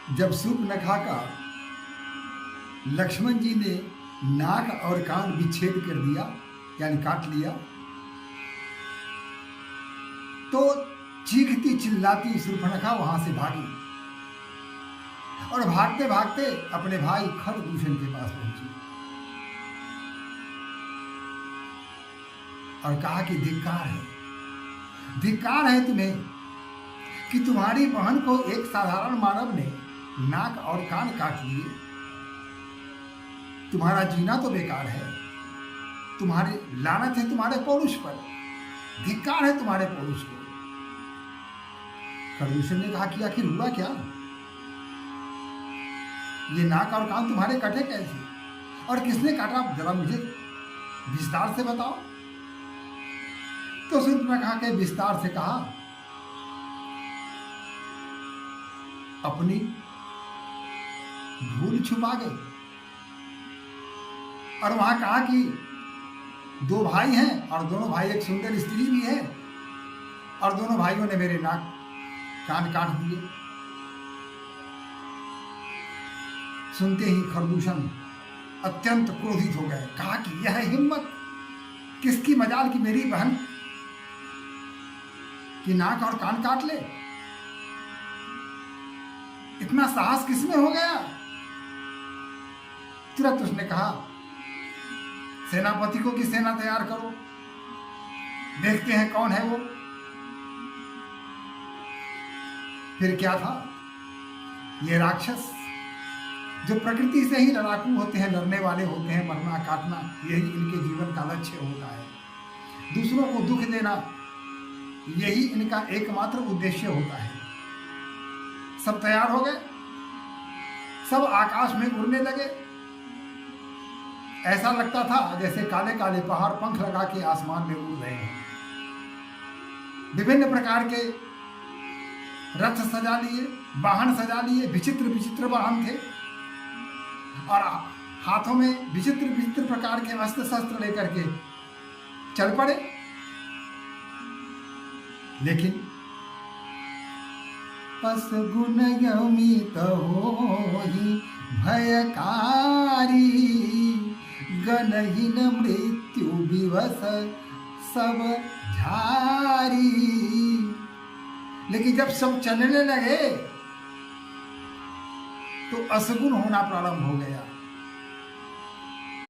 जब सूर्पनखा का लक्ष्मण जी ने नाक और कान विच्छेद कर दिया, यानी काट लिया, तो चीखती चिल्लाती सूर्पनखा वहां से भागी और भागते भागते अपने भाई खरदूषण के पास पहुंची और कहा कि धिक्कार है तुम्हें कि तुम्हारी बहन को एक साधारण मानव ने नाक और कान काट लिए। तुम्हारा जीना तो बेकार है, तुम्हारी लानत है तुम्हारे पौरुष पर, धिक्कार है तुम्हारे पौरुष को। खरदूषण ने कहा कि आखिर हुआ क्या? ये नाक और कान तुम्हारे कटे कैसे और किसने काटा, जरा मुझे विस्तार से बताओ। तो सूर्पनखा के विस्तार से कहा, अपनी भूल छुपा गए और वहां कहा कि दो भाई हैं और दोनों भाई, एक सुंदर स्त्री भी है और दोनों भाइयों ने मेरे नाक कान काट दिए। सुनते ही खरदूषण अत्यंत क्रोधित हो गए, कहा कि यह हिम्मत किसकी मजाल की मेरी बहन की नाक और कान काट ले, इतना साहस किसमें हो गया। तुरंत उसने कहा, सेनापति को की सेना तैयार करो, देखते हैं कौन है वो। फिर क्या था, ये राक्षस जो प्रकृति से ही लड़ाकू होते हैं, लड़ने वाले होते हैं, मरना काटना यही इनके जीवन का लक्ष्य होता है, दूसरों को दुख देना यही इनका एकमात्र उद्देश्य होता है। सब तैयार हो गए, सब आकाश में उड़ने लगे। ऐसा लगता था जैसे काले काले पहाड़ पंख लगा के आसमान में उड़ रहे हैं। विभिन्न प्रकार के रथ सजा लिए, वाहन सजा लिए, विचित्र विचित्र वाहन थे और हाथों में विचित्र विचित्र प्रकार के अस्त्र शस्त्र लेकर के चल पड़े। लेकिन असगुन यमित होहि भयकारी, गणहीन मृत्यु विवश सब झारी। लेकिन जब सब चलने लगे तो असगुन होना प्रारंभ हो गया।